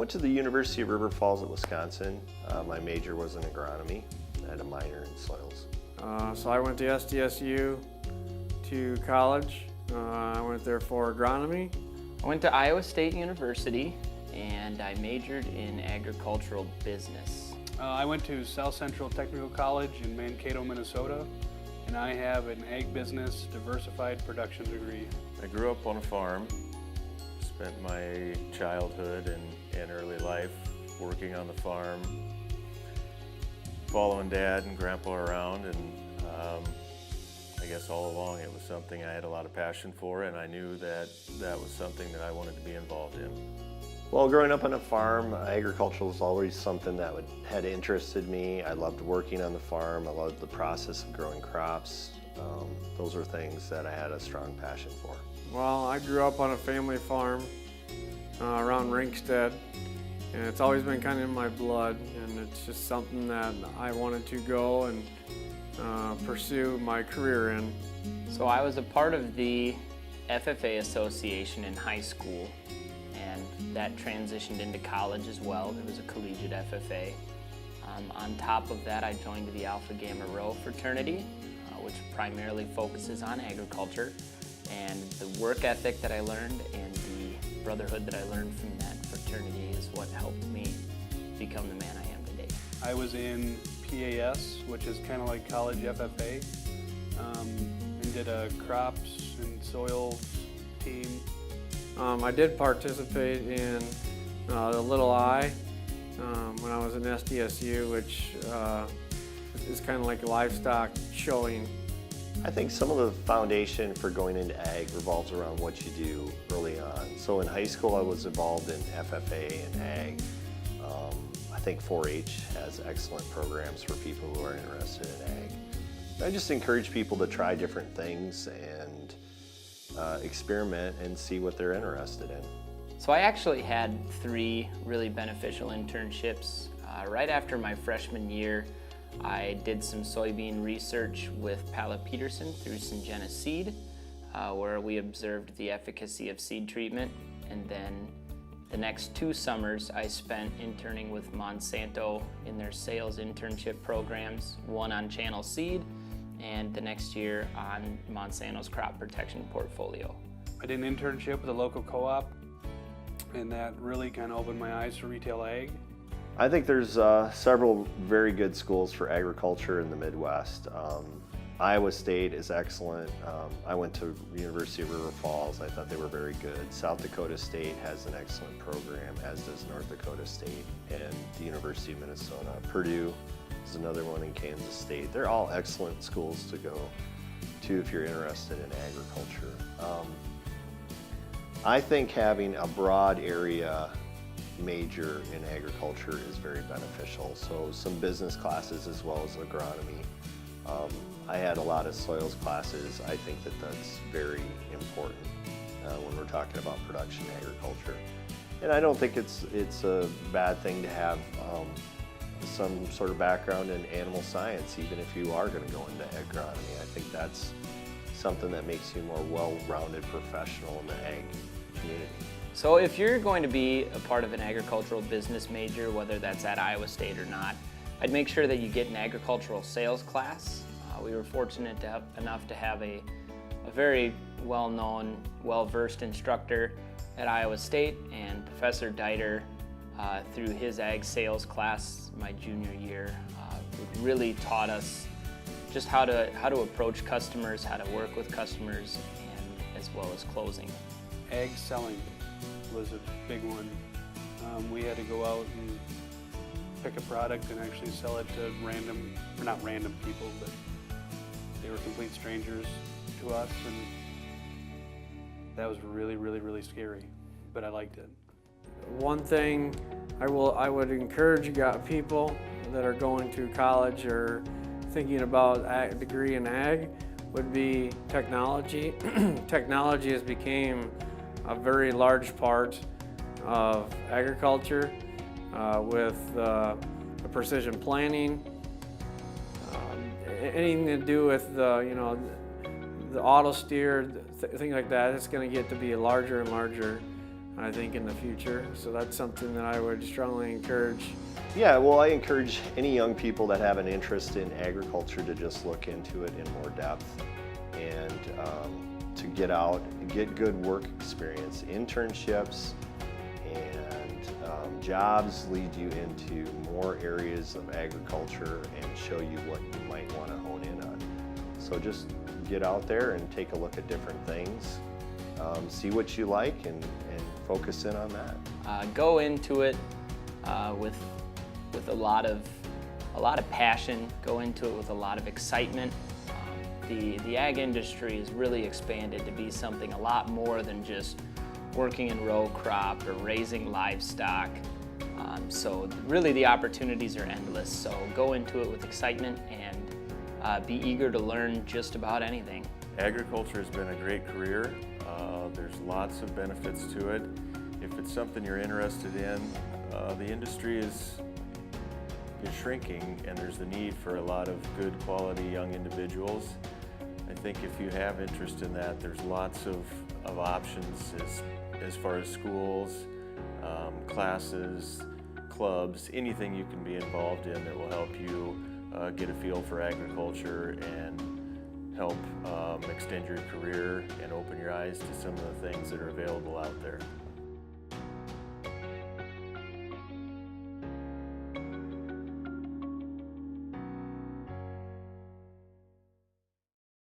went to the University of River Falls at Wisconsin. My major was in agronomy. I had a minor in soils. So I went to SDSU to college. I went there for agronomy. I went to Iowa State University and I majored in agricultural business. I went to South Central Technical College in Mankato, Minnesota, and I have an ag business diversified production degree. I grew up on a farm, spent my childhood and early life working on the farm, following Dad and Grandpa around, and I guess all along it was something I had a lot of passion for, and I knew that that was something that I wanted to be involved in. Well, growing up on a farm, agriculture was always something that had interested me. I loved working on the farm. I loved the process of growing crops. Those are things that I had a strong passion for. Well, I grew up on a family farm around Rinkstead, and it's always been kind of in my blood, and it's just something that I wanted to go and pursue my career in. So I was a part of the FFA Association in high school, and that transitioned into college as well. It was a collegiate FFA. On top of that, I joined the Alpha Gamma Rho fraternity, which primarily focuses on agriculture, and the work ethic that I learned and the brotherhood that I learned from that fraternity is what helped me become the man I am today. I was in PAS, which is kind of like college FFA, and did a crops and soils team. I did participate in the Little I when I was in SDSU, which is kind of like livestock showing. I think some of the foundation for going into ag revolves around what you do early on. So in high school I was involved in FFA and ag. I think 4-H has excellent programs for people who are interested in ag. I just encourage people to try different things and experiment and see what they're interested in. So I actually had 3 really beneficial internships. Right after my freshman year, I did some soybean research with Pala Peterson through Syngenta Seed, where we observed the efficacy of seed treatment. And then the next 2 summers I spent interning with Monsanto in their sales internship programs, one on channel seed and the next year on Monsanto's crop protection portfolio. I did an internship with a local co-op, and that really kind of opened my eyes to retail ag. I think there's several very good schools for agriculture in the Midwest. Iowa State is excellent. I went to University of River Falls. I thought they were very good. South Dakota State has an excellent program, as does North Dakota State and the University of Minnesota. Purdue is another one in Kansas State. They're all excellent schools to go to if you're interested in agriculture. I think having a broad area major in agriculture is very beneficial. So some business classes as well as agronomy. I had a lot of soils classes. I think that that's very important when we're talking about production agriculture. And I don't think it's a bad thing to have some sort of background in animal science, even if you are going to go into agronomy. I think that's something that makes you a more well-rounded professional in the ag community. So if you're going to be a part of an agricultural business major, whether that's at Iowa State or not, I'd make sure that you get an agricultural sales class. We were fortunate enough to have a very well-known, well-versed instructor at Iowa State, and Professor Deiter, through his ag sales class my junior year, really taught us just how to approach customers, how to work with customers, and as well as closing. Ag selling was a big one. We had to go out and pick a product and actually sell it to not random people, but they were complete strangers to us, and that was really, really, really scary, but I liked it. One thing I would encourage people that are going to college or thinking about a degree in ag would be technology. Technology has become a very large part of agriculture with the precision planning, anything to do with the auto steer, things like that. It's going to get to be a larger and larger I think, in the future. So that's something that I would strongly encourage. Yeah, well, I encourage any young people that have an interest in agriculture to just look into it in more depth and to get out and get good work experience. Internships and jobs lead you into more areas of agriculture and show you what you might want to hone in on. So just get out there and take a look at different things, see what you like, and focus in on that. Go into it with a lot of passion. Go into it with a lot of excitement. The ag industry has really expanded to be something a lot more than just working in row crop or raising livestock. So really the opportunities are endless. So go into it with excitement and be eager to learn just about anything. Agriculture has been a great career. There's lots of benefits to it. If it's something you're interested in, the industry is shrinking, and there's the need for a lot of good quality young individuals. I think if you have interest in that, there's lots of options as far as schools, classes, clubs, anything you can be involved in that will help you get a feel for agriculture and help extend your career and open your eyes to some of the things that are available out there.